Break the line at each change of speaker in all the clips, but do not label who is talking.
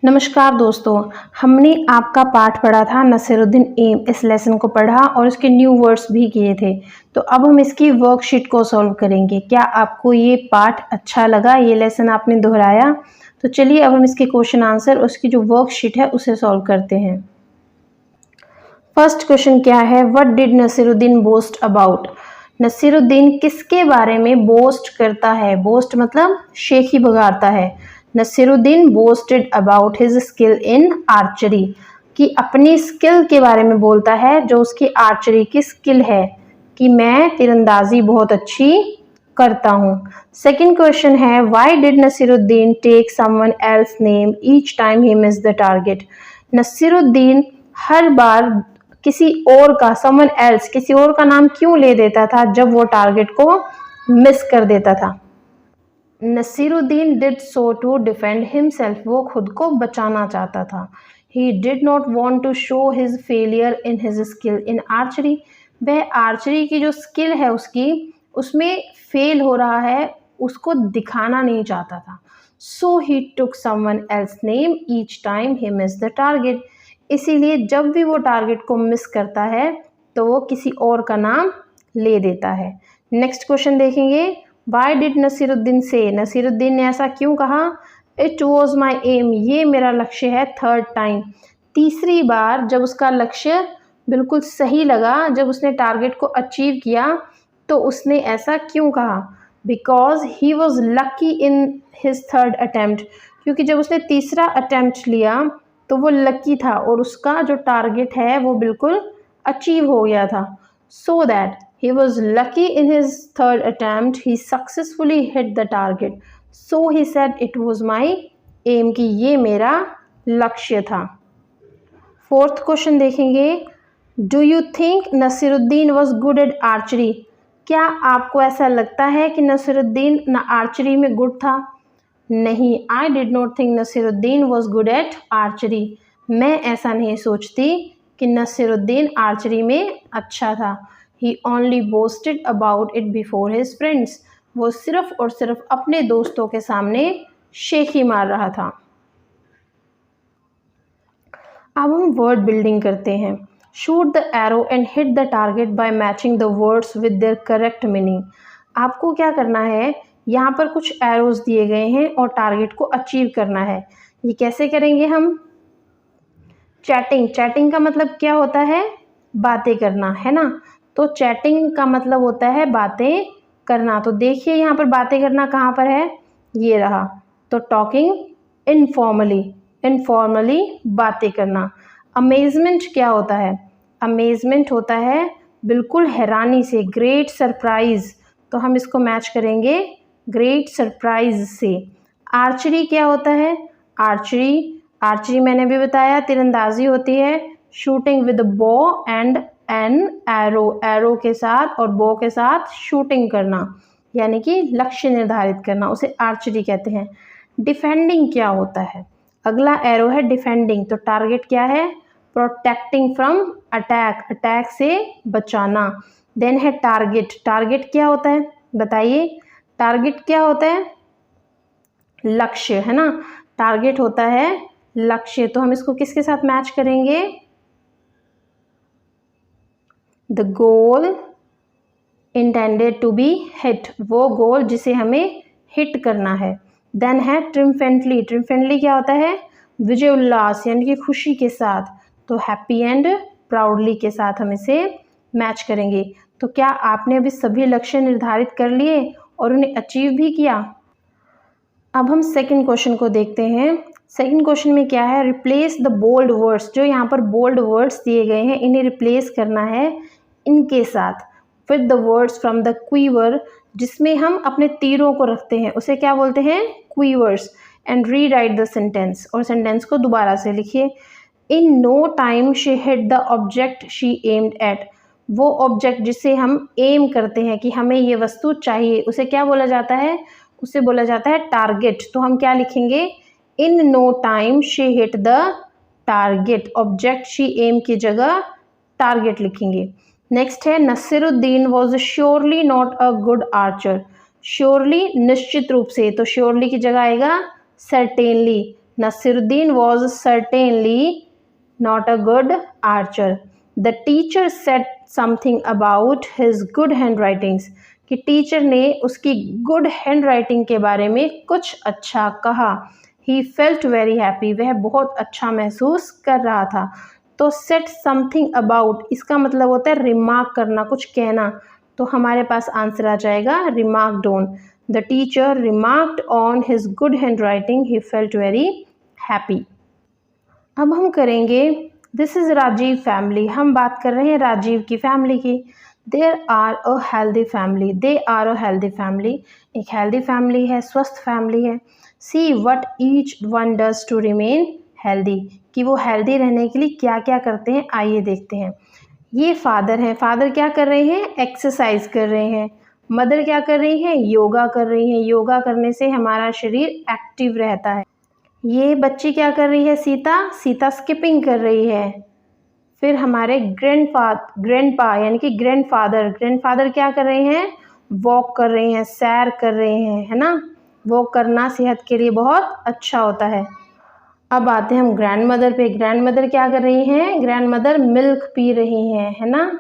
नमस्कार दोस्तों, हमने आपका पाठ पढ़ा था नसीरुद्दीन एम। इस लेसन को पढ़ा और इसके न्यू वर्ड्स भी किए थे। तो अब हम इसकी वर्कशीट को सॉल्व करेंगे। क्या आपको ये पाठ अच्छा लगा? ये लेसन आपने दोहराया? तो चलिए अब हम इसके क्वेश्चन आंसर उसकी जो वर्कशीट है उसे सॉल्व करते हैं। फर्स्ट क्वेश्चन क्या है? What did Nasiruddin boast about? Nasiruddin किसके बारे में बोस्ट करता है? बोस्ट मतलब शेखी बघाड़ता है। Nasiruddin boasted about his skill in archery, कि अपनी स्किल के बारे में बोलता है, जो उसकी आर्चरी की स्किल है कि मैं तीरंदाजी बहुत अच्छी करता हूँ। सेकंड क्वेश्चन है why did Nasiruddin take someone else name each time he miss the target? Nasiruddin हर बार किसी और का समवन एल्स किसी और का नाम क्यों ले देता था जब वो टारगेट को मिस कर देता था? Nasiruddin did so to defend himself, वो खुद को बचाना चाहता था। He did not want to show his failure in his skill in archery, वह आर्चरी की जो स्किल है उसकी उसमें फेल हो रहा है उसको दिखाना नहीं चाहता था। So he took someone else name each time he miss the target, इसीलिए जब भी वो टारगेट को मिस करता है तो वो किसी और का नाम ले देता है। नेक्स्ट क्वेश्चन देखेंगे। वाई डिड नसीरुद्दीन से? नसीरुद्दीन ने ऐसा क्यों कहा? इट वॉज माई एम, ये मेरा लक्ष्य है। थर्ड टाइम, तीसरी बार जब उसका लक्ष्य बिल्कुल सही लगा, जब उसने टारगेट को अचीव किया तो उसने ऐसा क्यों कहा? Because he was lucky in his third attempt, क्योंकि जब उसने तीसरा अटैम्प्ट लिया तो वो लकी था और उसका जो टारगेट है वो बिल्कुल अचीव हो गया था। So that he was lucky in his third attempt, he successfully hit the target, so he said it was my aim, कि ये मेरा लक्ष्य था। फोर्थ क्वेश्चन देखेंगे। Do you think Nasiruddin was good at archery? क्या आपको ऐसा लगता है कि नसीरुद्दीन आर्चरी में गुड था? नहीं, I did not think Nasiruddin was good at archery, मैं ऐसा नहीं सोचती कि नसीरुद्दीन आर्चरी में अच्छा था। He only boasted about it before his friends, वो सिर्फ और सिर्फ अपने दोस्तों के सामने शेखी मार रहा था। अब हम वर्ड बिल्डिंग करते हैं। Shoot the arrow and hit the target by matching the words with their correct meaning. आपको क्या करना है, यहाँ पर कुछ एरोज दिए गए हैं और टारगेट को अचीव करना है। ये कैसे करेंगे हम? चैटिंग का मतलब क्या होता है? बातें करना, है ना। तो चैटिंग का मतलब होता है बातें करना। तो देखिए यहाँ पर बातें करना कहाँ पर है, ये रहा। तो टॉकिंग इनफॉर्मली बातें करना। अमेजमेंट क्या होता है? अमेजमेंट होता है बिल्कुल हैरानी से, ग्रेट सरप्राइज, तो हम इसको मैच करेंगे ग्रेट सरप्राइज से। आर्चरी क्या होता है? आर्चरी मैंने भी बताया तीरंदाजी होती है। Shooting with bow and an arrow के साथ और बो के साथ शूटिंग करना, यानी कि लक्ष्य निर्धारित करना, उसे आर्चरी कहते हैं। डिफेंडिंग क्या होता है? अगला एरो है डिफेंडिंग, तो टारगेट क्या है? प्रोटेक्टिंग फ्रॉम अटैक से बचाना। देन है टारगेट क्या होता है बताइए? टारगेट क्या होता है? लक्ष्य, है ना। टारगेट होता है लक्ष्य, तो हम इसको किसके साथ मैच करेंगे? The goal intended to be hit, वो गोल जिसे हमें हिट करना है। देन है ट्रिम्फेंटली क्या होता है? विजय उल्लास, यानी कि खुशी के साथ, तो हैप्पी एंड प्राउडली के साथ हम इसे मैच करेंगे। तो क्या आपने अभी सभी लक्ष्य निर्धारित कर लिए और उन्हें अचीव भी किया? अब हम सेकंड क्वेश्चन को देखते हैं। सेकंड क्वेश्चन में क्या है? रिप्लेस द बोल्ड वर्ड्स, जो यहाँ पर बोल्ड वर्ड्स दिए गए हैं इन्हें रिप्लेस करना है इनके साथ with the words from the quiver, जिसमें हम अपने तीरों को रखते हैं उसे क्या बोलते हैं? Quivers. And rewrite the sentence, और सेंटेंस को दोबारा से लिखिए। In no time she hit the object she aimed at, वो ऑब्जेक्ट जिसे हम एम करते हैं कि हमें ये वस्तु चाहिए उसे क्या बोला जाता है? उसे बोला जाता है टारगेट। तो हम क्या लिखेंगे? In no time she hit the target, object she aim की जगह टारगेट लिखेंगे। नेक्स्ट है Nasiruddin was surely not a good archer. Surely निश्चित रूप से, तो श्योरली की जगह आएगा certainly. Nasiruddin was certainly not a good archer. The teacher said something about his good handwritings. कि टीचर ने उसकी गुड हैंड राइटिंग के बारे में कुछ अच्छा कहा. He felt very happy. वह बहुत अच्छा महसूस कर रहा था. तो सेट समथिंग अबाउट इसका मतलब होता है रिमार्क करना, कुछ कहना. तो हमारे पास आंसर आ जाएगा remarked on. The teacher remarked on his good hand writing. He felt very happy. अब हम करेंगे दिस इज़ राजीव फैमिली. हम बात कर रहे हैं राजीव की फैमिली की. There are a healthy family. They are a healthy family. एक हेल्दी फैमिली है, स्वस्थ फैमिली है. See what each one does to remain healthy. कि वो हेल्दी रहने के लिए क्या क्या करते हैं, आइए देखते हैं. ये फादर हैं. फादर क्या कर रहे हैं, एक्सरसाइज कर रहे हैं. मदर क्या कर रही हैं, योगा कर रही हैं. योगा करने से हमारा शरीर एक्टिव रहता है. ये बच्ची क्या कर रही है, सीता. सीता स्किपिंग कर रही है. फिर हमारे ग्रैंडपा यानी कि ग्रैंडफादर क्या कर रहे हैं, वॉक कर रहे हैं, सैर कर रहे हैं, है ना. वॉक करना सेहत के लिए बहुत अच्छा होता है. अब आते हैं हम ग्रैंड मदर पे. ग्रैंड मदर क्या कर रही हैं, ग्रैंड मदर मिल्क पी रही हैं, है ना.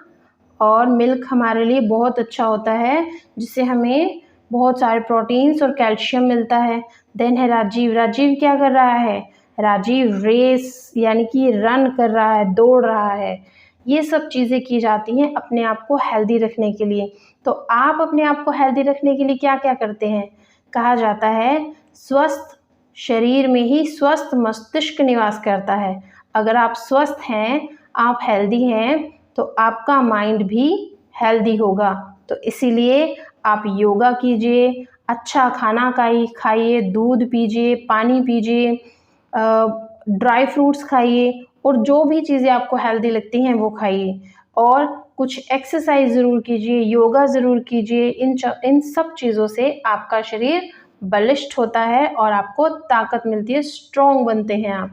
और मिल्क हमारे लिए बहुत अच्छा होता है, जिससे हमें बहुत सारे प्रोटीन्स और कैल्शियम मिलता है. देन है राजीव. राजीव क्या कर रहा है, राजीव रेस यानी कि रन कर रहा है, दौड़ रहा है. ये सब चीज़ें की जाती हैं अपने आप को हेल्दी रखने के लिए. तो आप अपने आप को हेल्दी रखने के लिए क्या क्या करते हैं. कहा जाता है स्वस्थ शरीर में ही स्वस्थ मस्तिष्क निवास करता है. अगर आप स्वस्थ हैं, आप हेल्दी हैं, तो आपका माइंड भी हेल्दी होगा. तो इसीलिए आप योगा कीजिए, अच्छा खाना खाइए, दूध पीजिए, पानी पीजिए, ड्राई फ्रूट्स खाइए, और जो भी चीज़ें आपको हेल्दी लगती हैं वो खाइए. और कुछ एक्सरसाइज ज़रूर कीजिए, योगा ज़रूर कीजिए. इन सब चीज़ों से आपका शरीर बलिष्ठ होता है और आपको ताकत मिलती है, स्ट्रॉन्ग बनते हैं आप.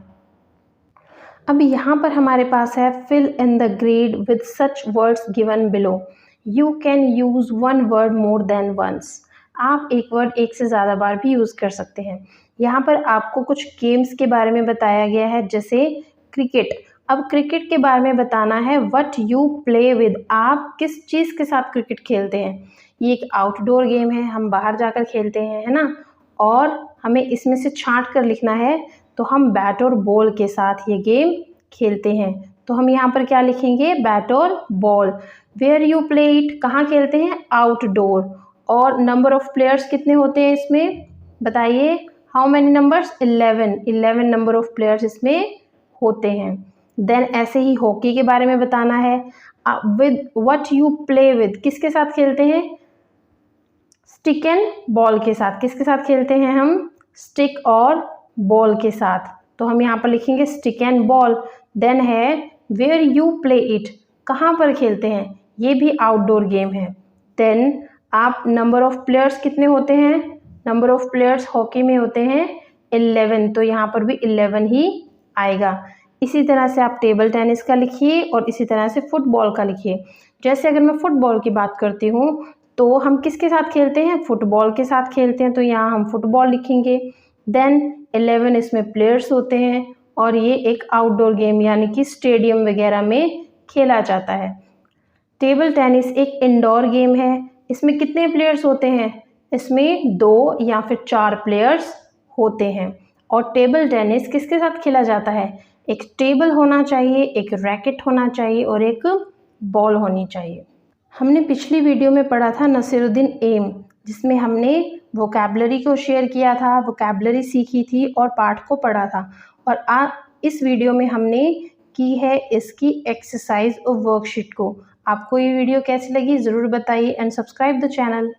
अब यहाँ पर हमारे पास है fill in the grid with such words given below. You can use one word more than once. आप एक वर्ड एक से ज़्यादा बार भी यूज़ कर सकते हैं. यहाँ पर आपको कुछ गेम्स के बारे में बताया गया है, जैसे क्रिकेट. अब क्रिकेट के बारे में बताना है. What you play with. आप किस चीज़ के साथ क्रिकेट खेलते हैं. ये एक आउटडोर गेम है, हम बाहर जाकर खेलते हैं, है ना. और हमें इसमें से छांट कर लिखना है. तो हम बैट और बॉल के साथ ये गेम खेलते हैं. तो हम यहाँ पर क्या लिखेंगे, बैट और ball. Where you play it. कहाँ खेलते हैं, आउटडोर. और नंबर ऑफ प्लेयर्स कितने होते हैं इसमें, बताइए. How many numbers, 11 number of players इसमें होते हैं. देन ऐसे ही हॉकी के बारे में बताना है. With what you play with. किसके साथ खेलते हैं, स्टिक एंड बॉल के साथ. किसके साथ खेलते हैं हम, स्टिक और बॉल के साथ. तो हम यहाँ पर लिखेंगे स्टिक एंड बॉल. देन है वेयर यू प्ले इट. कहाँ पर खेलते हैं, ये भी आउटडोर गेम है. देन आप नंबर ऑफ प्लेयर्स कितने होते हैं, नंबर ऑफ प्लेयर्स हॉकी में होते हैं 11. तो यहाँ पर भी 11 ही आएगा. इसी तरह से आप टेबल टेनिस का लिखिए और इसी तरह से फुटबॉल का लिखिए. जैसे अगर मैं फुटबॉल की बात करती हूँ, तो हम किसके साथ खेलते हैं, फुटबॉल के साथ खेलते हैं. तो यहाँ हम फुटबॉल लिखेंगे. देन 11 इसमें प्लेयर्स होते हैं और ये एक आउटडोर गेम यानी कि स्टेडियम वगैरह में खेला जाता है. टेबल टेनिस एक इंडोर गेम है. इसमें कितने प्लेयर्स होते हैं, इसमें 2 या फिर 4 प्लेयर्स होते हैं. और टेबल टेनिस किसके साथ खेला जाता है, एक टेबल होना चाहिए, एक रैकेट होना चाहिए और एक बॉल होनी चाहिए. हमने पिछली वीडियो में पढ़ा था नसीरुद्दीन एम, जिसमें हमने वोकैबलरी को शेयर किया था, वोकैबलरी सीखी थी और पाठ को पढ़ा था. और इस वीडियो में हमने की है इसकी एक्सरसाइज और वर्कशीट को. आपको ये वीडियो कैसी लगी ज़रूर बताइए एंड सब्सक्राइब द चैनल.